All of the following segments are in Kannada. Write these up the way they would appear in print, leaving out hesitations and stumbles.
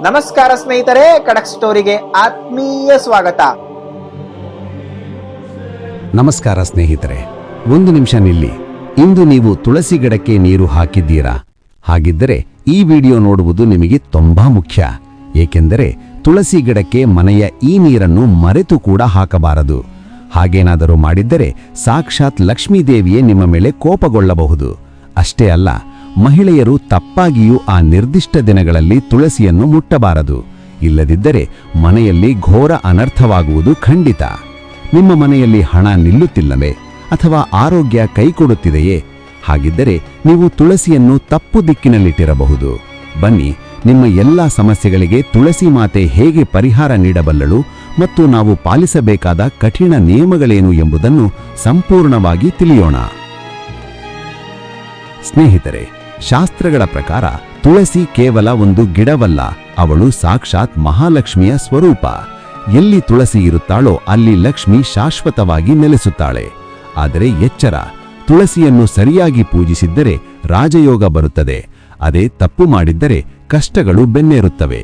ನಮಸ್ಕಾರ ಸ್ನೇಹಿತರೆ, ಖಡಕ್ ಸ್ಟೋರಿಗೆ ಆತ್ಮೀಯ ಸ್ವಾಗತ. ನಮಸ್ಕಾರ ಸ್ನೇಹಿತರೆ, ಒಂದು ನಿಮಿಷ ನಿಲ್ಲಿ. ಇಂದು ನೀವು ತುಳಸಿ ಗಿಡಕ್ಕೆ ನೀರು ಹಾಕಿದ್ದೀರಾ? ಹಾಗಿದ್ದರೆ ಈ ವಿಡಿಯೋ ನೋಡುವುದು ನಿಮಗೆ ತುಂಬಾ ಮುಖ್ಯ. ಏಕೆಂದರೆ ತುಳಸಿ ಗಿಡಕ್ಕೆ ಮನೆಯ ಈ ನೀರನ್ನು ಮರೆತು ಕೂಡ ಹಾಕಬಾರದು. ಹಾಗೇನಾದರೂ ಮಾಡಿದ್ದರೆ ಸಾಕ್ಷಾತ್ ಲಕ್ಷ್ಮೀದೇವಿಯೇ ನಿಮ್ಮ ಮೇಲೆ ಕೋಪಗೊಳ್ಳಬಹುದು. ಅಷ್ಟೇ ಅಲ್ಲ, ಮಹಿಳೆಯರು ತಪ್ಪಾಗಿಯೂ ಆ ನಿರ್ದಿಷ್ಟ ದಿನಗಳಲ್ಲಿ ತುಳಸಿಯನ್ನು ಮುಟ್ಟಬಾರದು. ಇಲ್ಲದಿದ್ದರೆ ಮನೆಯಲ್ಲಿ ಘೋರ ಅನರ್ಥವಾಗುವುದು ಖಂಡಿತ. ನಿಮ್ಮ ಮನೆಯಲ್ಲಿ ಹಣ ನಿಲ್ಲುತ್ತಿಲ್ಲವೇ ಅಥವಾ ಆರೋಗ್ಯ ಕೈಕೊಡುತ್ತಿದೆಯೇ? ಹಾಗಿದ್ದರೆ ನೀವು ತುಳಸಿಯನ್ನು ತಪ್ಪು ದಿಕ್ಕಿನಲ್ಲಿಟ್ಟಿರಬಹುದು. ಬನ್ನಿ, ನಿಮ್ಮ ಎಲ್ಲ ಸಮಸ್ಯೆಗಳಿಗೆ ತುಳಸಿ ಮಾತೆ ಹೇಗೆ ಪರಿಹಾರ ನೀಡಬಲ್ಲಳು ಮತ್ತು ನಾವು ಪಾಲಿಸಬೇಕಾದ ಕಠಿಣ ನಿಯಮಗಳೇನು ಎಂಬುದನ್ನು ಸಂಪೂರ್ಣವಾಗಿ ತಿಳಿಯೋಣ. ಸ್ನೇಹಿತರೆ, ಶಾಸ್ತ್ರಗಳ ಪ್ರಕಾರ ತುಳಸಿ ಕೇವಲ ಒಂದು ಗಿಡವಲ್ಲ, ಅವಳು ಸಾಕ್ಷಾತ್ ಮಹಾಲಕ್ಷ್ಮಿಯ ಸ್ವರೂಪ. ಎಲ್ಲಿ ತುಳಸಿ ಇರುತ್ತಾಳೋ ಅಲ್ಲಿ ಲಕ್ಷ್ಮಿ ಶಾಶ್ವತವಾಗಿ ನೆಲೆಸುತ್ತಾಳೆ. ಆದರೆ ಎಚ್ಚರ, ತುಳಸಿಯನ್ನು ಸರಿಯಾಗಿ ಪೂಜಿಸಿದ್ದರೆ ರಾಜಯೋಗ ಬರುತ್ತದೆ. ಅದೇ ತಪ್ಪು ಮಾಡಿದ್ದರೆ ಕಷ್ಟಗಳು ಬೆನ್ನೇರುತ್ತವೆ.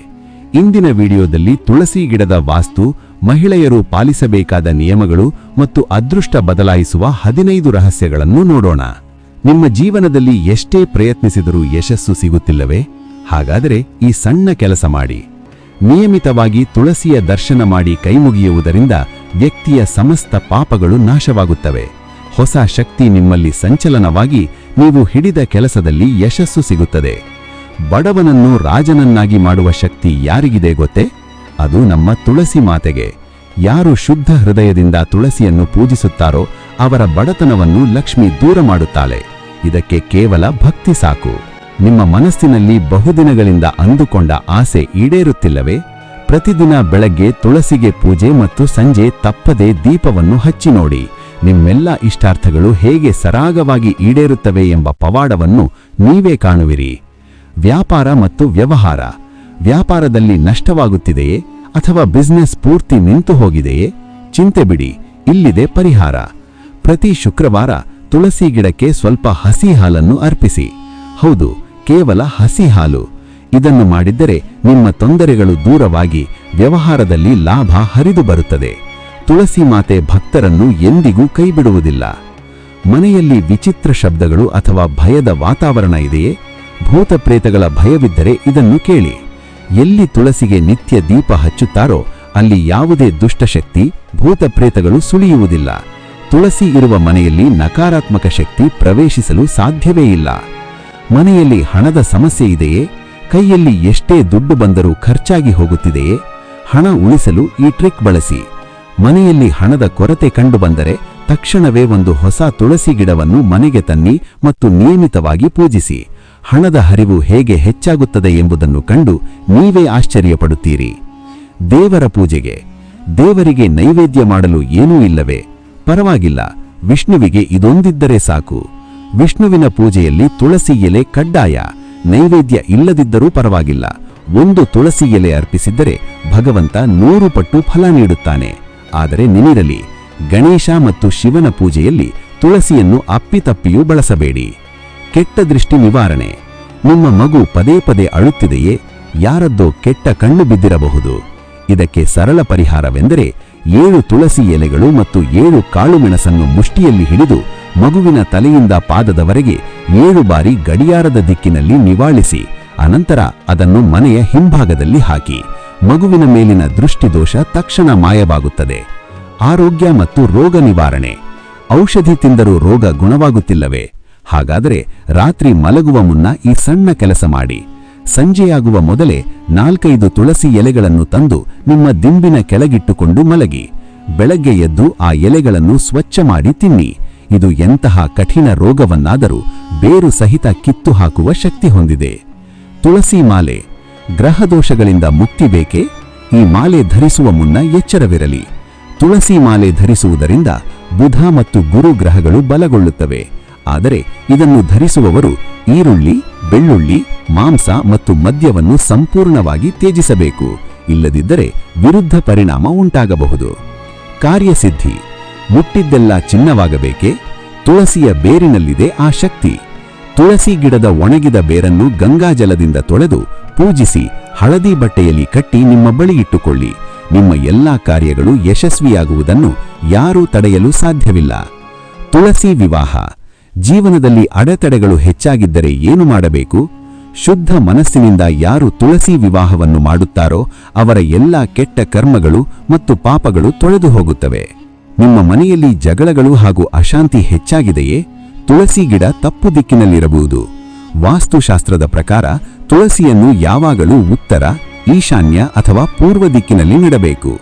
ಇಂದಿನ ವಿಡಿಯೋದಲ್ಲಿ ತುಳಸಿ ಗಿಡದ ವಾಸ್ತು, ಮಹಿಳೆಯರು ಪಾಲಿಸಬೇಕಾದ ನಿಯಮಗಳು ಮತ್ತು ಅದೃಷ್ಟ ಬದಲಾಯಿಸುವ 15 ರಹಸ್ಯಗಳನ್ನು ನೋಡೋಣ. ನಿಮ್ಮ ಜೀವನದಲ್ಲಿ ಎಷ್ಟೇ ಪ್ರಯತ್ನಿಸಿದರೂ ಯಶಸ್ಸು ಸಿಗುತ್ತಿಲ್ಲವೇ? ಹಾಗಾದರೆ ಈ ಸಣ್ಣ ಕೆಲಸ ಮಾಡಿ. ನಿಯಮಿತವಾಗಿ ತುಳಸಿಯ ದರ್ಶನ ಮಾಡಿ ಕೈಮುಗಿಯುವುದರಿಂದ ವ್ಯಕ್ತಿಯ ಸಮಸ್ತ ಪಾಪಗಳು ನಾಶವಾಗುತ್ತವೆ. ಹೊಸ ಶಕ್ತಿ ನಿಮ್ಮಲ್ಲಿ ಸಂಚಲನವಾಗಿ ನೀವು ಹಿಡಿದ ಕೆಲಸದಲ್ಲಿ ಯಶಸ್ಸು ಸಿಗುತ್ತದೆ. ಬಡವನನ್ನು ರಾಜನನ್ನಾಗಿ ಮಾಡುವ ಶಕ್ತಿ ಯಾರಿಗಿದೆ ಗೊತ್ತೇ? ಅದು ನಮ್ಮ ತುಳಸಿ ಮಾತೆಗೆ. ಯಾರು ಶುದ್ಧ ಹೃದಯದಿಂದ ತುಳಸಿಯನ್ನು ಪೂಜಿಸುತ್ತಾರೋ ಅವರ ಬಡತನವನ್ನು ಲಕ್ಷ್ಮಿ ದೂರ ಮಾಡುತ್ತಾಳೆ. ಇದಕ್ಕೆ ಕೇವಲ ಭಕ್ತಿ ಸಾಕು. ನಿಮ್ಮ ಮನಸ್ಸಿನಲ್ಲಿ ಬಹುದಿನಗಳಿಂದ ಅಂದುಕೊಂಡ ಆಸೆ ಈಡೇರುತ್ತಿಲ್ಲವೇ? ಪ್ರತಿದಿನ ಬೆಳಗ್ಗೆ ತುಳಸಿಗೆ ಪೂಜೆ ಮತ್ತು ಸಂಜೆ ತಪ್ಪದೆ ದೀಪವನ್ನು ಹಚ್ಚಿ ನೋಡಿ. ನಿಮ್ಮೆಲ್ಲ ಇಷ್ಟಾರ್ಥಗಳು ಹೇಗೆ ಸರಾಗವಾಗಿ ಈಡೇರುತ್ತವೆ ಎಂಬ ಪವಾಡವನ್ನು ನೀವೇ ಕಾಣುವಿರಿ. ವ್ಯಾಪಾರ ಮತ್ತು ವ್ಯವಹಾರ. ವ್ಯಾಪಾರದಲ್ಲಿ ನಷ್ಟವಾಗುತ್ತಿದೆಯೇ ಅಥವಾ ಬಿಸ್ನೆಸ್ ಪೂರ್ತಿ ನಿಂತು ಹೋಗಿದೆಯೇ? ಚಿಂತೆ ಬಿಡಿ, ಇಲ್ಲಿದೆ ಪರಿಹಾರ. ಪ್ರತಿ ಶುಕ್ರವಾರ ತುಳಸಿ ಗಿಡಕ್ಕೆ ಸ್ವಲ್ಪ ಹಸಿ ಹಾಲನ್ನು ಅರ್ಪಿಸಿ. ಹೌದು, ಕೇವಲ ಹಸಿ ಹಾಲು. ಇದನ್ನು ಮಾಡಿದ್ದರೆ ನಿಮ್ಮ ತೊಂದರೆಗಳು ದೂರವಾಗಿ ವ್ಯವಹಾರದಲ್ಲಿ ಲಾಭ ಹರಿದು ಬರುತ್ತದೆ. ತುಳಸಿ ಮಾತೆ ಭಕ್ತರನ್ನು ಎಂದಿಗೂ ಕೈಬಿಡುವುದಿಲ್ಲ. ಮನೆಯಲ್ಲಿ ವಿಚಿತ್ರ ಶಬ್ದಗಳು ಅಥವಾ ಭಯದ ವಾತಾವರಣ ಇದೆಯೇ? ಭೂತ ಪ್ರೇತಗಳ ಭಯವಿದ್ದರೆ ಇದನ್ನು ಕೇಳಿ. ಎಲ್ಲಿ ತುಳಸಿಗೆ ನಿತ್ಯ ದೀಪ ಹಚ್ಚುತ್ತಾರೋ ಅಲ್ಲಿ ಯಾವುದೇ ದುಷ್ಟಶಕ್ತಿ, ಭೂತ ಪ್ರೇತಗಳು ಸುಳಿಯುವುದಿಲ್ಲ. ತುಳಸಿ ಇರುವ ಮನೆಯಲ್ಲಿ ನಕಾರಾತ್ಮಕ ಶಕ್ತಿ ಪ್ರವೇಶಿಸಲು ಸಾಧ್ಯವೇ ಇಲ್ಲ. ಮನೆಯಲ್ಲಿ ಹಣದ ಸಮಸ್ಯೆ ಇದೆಯೇ? ಕೈಯಲ್ಲಿ ಎಷ್ಟೇ ದುಡ್ಡು ಬಂದರೂ ಖರ್ಚಾಗಿ ಹೋಗುತ್ತಿದೆಯೇ? ಹಣ ಉಳಿಸಲು ಈ ಟ್ರಿಕ್ ಬಳಸಿ. ಮನೆಯಲ್ಲಿ ಹಣದ ಕೊರತೆ ಕಂಡುಬಂದರೆ ತಕ್ಷಣವೇ ಒಂದು ಹೊಸ ತುಳಸಿ ಗಿಡವನ್ನು ಮನೆಗೆ ತನ್ನಿ ಮತ್ತು ನಿಯಮಿತವಾಗಿ ಪೂಜಿಸಿ. ಹಣದ ಹರಿವು ಹೇಗೆ ಹೆಚ್ಚಾಗುತ್ತದೆ ಎಂಬುದನ್ನು ಕಂಡು ನೀವೇ ಆಶ್ಚರ್ಯಪಡುತ್ತೀರಿ. ದೇವರ ಪೂಜೆಗೆ. ದೇವರಿಗೆ ನೈವೇದ್ಯ ಮಾಡಲು ಏನೂ ಇಲ್ಲವೇ? ಪರವಾಗಿಲ್ಲ, ವಿಷ್ಣುವಿಗೆ ಇದೊಂದಿದ್ದರೆ ಸಾಕು. ವಿಷ್ಣುವಿನ ಪೂಜೆಯಲ್ಲಿ ತುಳಸಿ ಎಲೆ ಕಡ್ಡಾಯ. ನೈವೇದ್ಯ ಇಲ್ಲದಿದ್ದರೂ ಪರವಾಗಿಲ್ಲ, ಒಂದು ತುಳಸಿ ಎಲೆ ಅರ್ಪಿಸಿದ್ದರೆ ಭಗವಂತ 100 ಪಟ್ಟು ಫಲ ನೀಡುತ್ತಾನೆ. ಆದರೆ ನೆನಪಿರಲಿ, ಗಣೇಶ ಮತ್ತು ಶಿವನ ಪೂಜೆಯಲ್ಲಿ ತುಳಸಿಯನ್ನು ಅಪ್ಪಿತಪ್ಪಿಯೂ ಬಳಸಬೇಡಿ. ಕೆಟ್ಟ ದೃಷ್ಟಿ ನಿವಾರಣೆ. ನಿಮ್ಮ ಮಗು ಪದೇ ಪದೇ ಅಳುತ್ತಿದೆಯೇ? ಯಾರದ್ದೋ ಕೆಟ್ಟ ಕಣ್ಣು ಬಿದ್ದಿರಬಹುದು. ಇದಕ್ಕೆ ಸರಳ ಪರಿಹಾರವೆಂದರೆ 7 ತುಳಸಿ ಎಲೆಗಳು ಮತ್ತು 7 ಕಾಳು ಮೆಣಸನ್ನು ಮುಷ್ಟಿಯಲ್ಲಿ ಹಿಡಿದು ಮಗುವಿನ ತಲೆಯಿಂದ ಪಾದದವರೆಗೆ 7 ಬಾರಿ ಗಡಿಯಾರದ ದಿಕ್ಕಿನಲ್ಲಿ ನಿವಾಳಿಸಿ ಅನಂತರ ಅದನ್ನು ಮನೆಯ ಹಿಂಭಾಗದಲ್ಲಿ ಹಾಕಿ. ಮಗುವಿನ ಮೇಲಿನ ದೃಷ್ಟಿದೋಷ ತಕ್ಷಣ ಮಾಯವಾಗುತ್ತದೆ. ಆರೋಗ್ಯ ಮತ್ತು ರೋಗ ನಿವಾರಣೆ. ಔಷಧಿ ತಿಂದರೂ ರೋಗ ಗುಣವಾಗುತ್ತಿಲ್ಲವೇ? ಹಾಗಾದರೆ ರಾತ್ರಿ ಮಲಗುವ ಮುನ್ನ ಈ ಸಣ್ಣ ಕೆಲಸ ಮಾಡಿ. ಸಂಜೆಯಾಗುವ ಮೊದಲೇ 4-5 ತುಳಸಿ ಎಲೆಗಳನ್ನು ತಂದು ನಿಮ್ಮ ದಿಂಬಿನ ಕೆಳಗಿಟ್ಟುಕೊಂಡು ಮಲಗಿ. ಬೆಳಗ್ಗೆ ಎದ್ದು ಆ ಎಲೆಗಳನ್ನು ಸ್ವಚ್ಛ ಮಾಡಿ ತಿನ್ನಿ. ಇದು ಎಂತಹ ಕಠಿಣ ರೋಗವನ್ನಾದರೂ ಬೇರು ಸಹಿತ ಕಿತ್ತು ಹಾಕುವ ಶಕ್ತಿ ಹೊಂದಿದೆ. ತುಳಸಿ ಮಾಲೆ. ಗ್ರಹದೋಷಗಳಿಂದ ಮುಕ್ತಿ ಬೇಕೇ? ಈ ಮಾಲೆ ಧರಿಸುವ ಮುನ್ನ ಎಚ್ಚರವಿರಲಿ. ತುಳಸಿ ಮಾಲೆ ಧರಿಸುವುದರಿಂದ ಬುಧ ಮತ್ತು ಗುರು ಗ್ರಹಗಳು ಬಲಗೊಳ್ಳುತ್ತವೆ. ಆದರೆ ಇದನ್ನು ಧರಿಸುವವರು ಈರುಳ್ಳಿ, ಬೆಳ್ಳುಳ್ಳಿ, ಮಾಂಸ ಮತ್ತು ಮದ್ಯವನ್ನು ಸಂಪೂರ್ಣವಾಗಿ ತ್ಯಜಿಸಬೇಕು. ಇಲ್ಲದಿದ್ದರೆ ವಿರುದ್ಧ ಪರಿಣಾಮ ಉಂಟಾಗಬಹುದು. ಕಾರ್ಯಸಿದ್ಧಿ. ಮುಟ್ಟಿದ್ದೆಲ್ಲ ಚಿನ್ನವಾಗಬೇಕೇ? ತುಳಸಿಯ ಬೇರಿನಲ್ಲಿದೆ ಆ ಶಕ್ತಿ. ತುಳಸಿ ಗಿಡದ ಒಣಗಿದ ಬೇರನ್ನು ಗಂಗಾಜಲದಿಂದ ತೊಳೆದು ಪೂಜಿಸಿ ಹಳದಿ ಬಟ್ಟೆಯಲ್ಲಿ ಕಟ್ಟಿ ನಿಮ್ಮ ಬಳಿ ಇಟ್ಟುಕೊಳ್ಳಿ. ನಿಮ್ಮ ಎಲ್ಲಾ ಕಾರ್ಯಗಳು ಯಶಸ್ವಿಯಾಗುವುದನ್ನು ಯಾರೂ ತಡೆಯಲು ಸಾಧ್ಯವಿಲ್ಲ. ತುಳಸಿ ವಿವಾಹ. ಜೀವನದಲ್ಲಿ ಅಡೆತಡೆಗಳು ಹೆಚ್ಚಾಗಿದ್ದರೆ ಏನು ಮಾಡಬೇಕು? ಶುದ್ಧ ಮನಸ್ಸಿನಿಂದ ಯಾರು ತುಳಸಿ ವಿವಾಹವನ್ನು ಮಾಡುತ್ತಾರೋ ಅವರ ಎಲ್ಲಾ ಕೆಟ್ಟ ಕರ್ಮಗಳು ಮತ್ತು ಪಾಪಗಳು ತೊಳೆದು ಹೋಗುತ್ತವೆ. ನಿಮ್ಮ ಮನೆಯಲ್ಲಿ ಜಗಳಗಳು ಹಾಗೂ ಅಶಾಂತಿ ಹೆಚ್ಚಾಗಿದೆಯೇ? ತುಳಸಿ ಗಿಡ ತಪ್ಪು ದಿಕ್ಕಿನಲ್ಲಿರಬಹುದು. ವಾಸ್ತುಶಾಸ್ತ್ರದ ಪ್ರಕಾರ ತುಳಸಿಯನ್ನು ಯಾವಾಗಲೂ ಉತ್ತರ, ಈಶಾನ್ಯ ಅಥವಾ ಪೂರ್ವ ದಿಕ್ಕಿನಲ್ಲಿ ನೆಡಬೇಕು.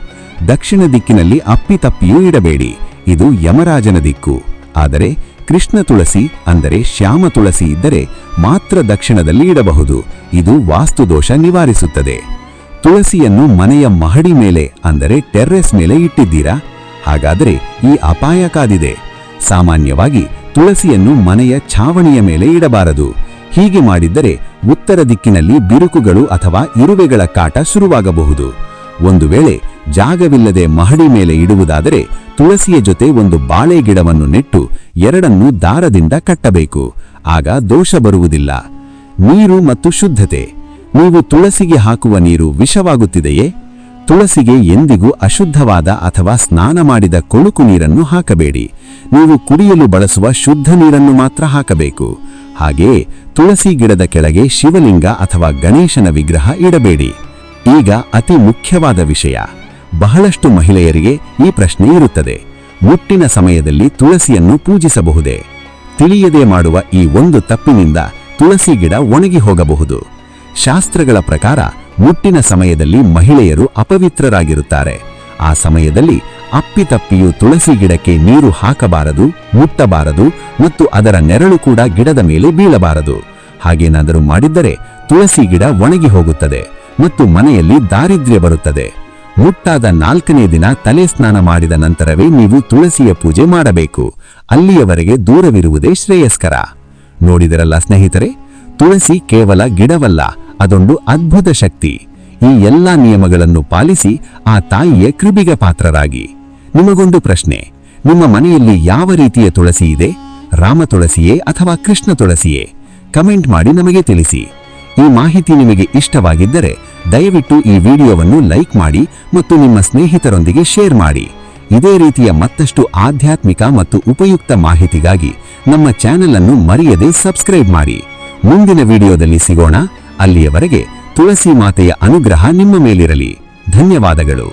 ದಕ್ಷಿಣ ದಿಕ್ಕಿನಲ್ಲಿ ಅಪ್ಪಿತಪ್ಪಿಯೂ ಇಡಬೇಡಿ, ಇದು ಯಮರಾಜನ ದಿಕ್ಕು. ಆದರೆ ಕೃಷ್ಣ ತುಳಸಿ ಅಂದರೆ ಶ್ಯಾಮ ತುಳಸಿ ಇದ್ದರೆ ಮಾತ್ರ ದಕ್ಷಿಣದಲ್ಲಿ ಇಡಬಹುದು. ಇದು ವಾಸ್ತುದೋಷ ನಿವಾರಿಸುತ್ತದೆ. ತುಳಸಿಯನ್ನು ಮನೆಯ ಮಹಡಿ ಮೇಲೆ ಅಂದರೆ ಟೆರ್ರೆಸ್ ಮೇಲೆ ಇಟ್ಟಿದ್ದೀರಾ? ಹಾಗಾದರೆ ಈ ಅಪಾಯ ಕಾದಿದೆ. ಸಾಮಾನ್ಯವಾಗಿ ತುಳಸಿಯನ್ನು ಮನೆಯ ಛಾವಣಿಯ ಮೇಲೆ ಇಡಬಾರದು. ಹೀಗೆ ಮಾಡಿದ್ದರೆ ಉತ್ತರ ದಿಕ್ಕಿನಲ್ಲಿ ಬಿರುಕುಗಳು ಅಥವಾ ಇರುವೆಗಳ ಕಾಟ ಶುರುವಾಗಬಹುದು. ಒಂದು ವೇಳೆ ಜಾಗವಿಲ್ಲದೆ ಮಹಡಿ ಮೇಲೆ ಇಡುವುದಾದರೆ ತುಳಸಿಯ ಜೊತೆ ಒಂದು ಬಾಳೆ ಗಿಡವನ್ನು ನೆಟ್ಟು ಎರಡನ್ನೂ ದಾರದಿಂದ ಕಟ್ಟಬೇಕು. ಆಗ ದೋಷ ಬರುವುದಿಲ್ಲ. ನೀರು ಮತ್ತು ಶುದ್ಧತೆ. ನೀವು ತುಳಸಿಗೆ ಹಾಕುವ ನೀರು ವಿಷವಾಗುತ್ತಿದೆಯೇ? ತುಳಸಿಗೆ ಎಂದಿಗೂ ಅಶುದ್ಧವಾದ ಅಥವಾ ಸ್ನಾನ ಮಾಡಿದ ಕೊಳುಕು ನೀರನ್ನು ಹಾಕಬೇಡಿ. ನೀವು ಕುಡಿಯಲು ಬಳಸುವ ಶುದ್ಧ ನೀರನ್ನು ಮಾತ್ರ ಹಾಕಬೇಕು. ಹಾಗೆಯೇ ತುಳಸಿ ಗಿಡದ ಕೆಳಗೆ ಶಿವಲಿಂಗ ಅಥವಾ ಗಣೇಶನ ವಿಗ್ರಹ ಇಡಬೇಡಿ. ಈಗ ಅತಿ ಮುಖ್ಯವಾದ ವಿಷಯ. ಬಹಳಷ್ಟು ಮಹಿಳೆಯರಿಗೆ ಈ ಪ್ರಶ್ನೆ ಇರುತ್ತದೆ: ಮುಟ್ಟಿನ ಸಮಯದಲ್ಲಿ ತುಳಸಿಯನ್ನು ಪೂಜಿಸಬಹುದೇ? ತಿಳಿಯದೆ ಮಾಡುವ ಈ ಒಂದು ತಪ್ಪಿನಿಂದ ತುಳಸಿ ಗಿಡ ಒಣಗಿ ಹೋಗಬಹುದು. ಶಾಸ್ತ್ರಗಳ ಪ್ರಕಾರ ಮುಟ್ಟಿನ ಸಮಯದಲ್ಲಿ ಮಹಿಳೆಯರು ಅಪವಿತ್ರರಾಗಿರುತ್ತಾರೆ. ಆ ಸಮಯದಲ್ಲಿ ಅಪ್ಪಿತಪ್ಪಿಯು ತುಳಸಿ ಗಿಡಕ್ಕೆ ನೀರು ಹಾಕಬಾರದು, ಮುಟ್ಟಬಾರದು ಮತ್ತು ಅದರ ನೆರಳು ಕೂಡ ಗಿಡದ ಮೇಲೆ ಬೀಳಬಾರದು. ಹಾಗೇನಾದರೂ ಮಾಡಿದ್ದರೆ ತುಳಸಿ ಗಿಡ ಒಣಗಿ ಹೋಗುತ್ತದೆ ಮತ್ತು ಮನೆಯಲ್ಲಿ ದಾರಿದ್ರ್ಯ ಬರುತ್ತದೆ. ಮುಟ್ಟಾದ 4ನೇ ದಿನ ತಲೆ ಸ್ನಾನ ಮಾಡಿದ ನಂತರವೇ ನೀವು ತುಳಸಿಯ ಪೂಜೆ ಮಾಡಬೇಕು. ಅಲ್ಲಿಯವರೆಗೆ ದೂರವಿರುವುದೇ ಶ್ರೇಯಸ್ಕರ. ನೋಡಿದರಲ್ಲ ಸ್ನೇಹಿತರೆ, ತುಳಸಿ ಕೇವಲ ಗಿಡವಲ್ಲ, ಅದೊಂದು ಅದ್ಭುತ ಶಕ್ತಿ. ಈ ಎಲ್ಲಾ ನಿಯಮಗಳನ್ನು ಪಾಲಿಸಿ ಆ ತಾಯಿಯ ಕೃಪೆಗೆ ಪಾತ್ರರಾಗಿ. ನಿಮಗೊಂದು ಪ್ರಶ್ನೆ: ನಿಮ್ಮ ಮನೆಯಲ್ಲಿ ಯಾವ ರೀತಿಯ ತುಳಸಿ ಇದೆ? ರಾಮ ತುಳಸಿಯೇ ಅಥವಾ ಕೃಷ್ಣ ತುಳಸಿಯೇ? ಕಮೆಂಟ್ ಮಾಡಿ ನಮಗೆ ತಿಳಿಸಿ. ಈ ಮಾಹಿತಿ ನಿಮಗೆ ಇಷ್ಟವಾಗಿದ್ದರೆ ದಯವಿಟ್ಟು ಈ ವಿಡಿಯೋವನ್ನು ಲೈಕ್ ಮಾಡಿ ಮತ್ತು ನಿಮ್ಮ ಸ್ನೇಹಿತರೊಂದಿಗೆ ಶೇರ್ ಮಾಡಿ. ಇದೇ ರೀತಿಯ ಮತ್ತಷ್ಟು ಆಧ್ಯಾತ್ಮಿಕ ಮತ್ತು ಉಪಯುಕ್ತ ಮಾಹಿತಿಗಾಗಿ ನಮ್ಮ ಚಾನೆಲ್ ಅನ್ನು ಮರೆಯದೆ ಸಬ್ಸ್ಕ್ರೈಬ್ ಮಾಡಿ. ಮುಂದಿನ ವಿಡಿಯೋದಲ್ಲಿ ಸಿಗೋಣ. ಅಲ್ಲಿಯವರೆಗೆ ತುಳಸಿ ಮಾತೆಯ ಅನುಗ್ರಹ ನಿಮ್ಮ ಮೇಲಿರಲಿ. ಧನ್ಯವಾದಗಳು.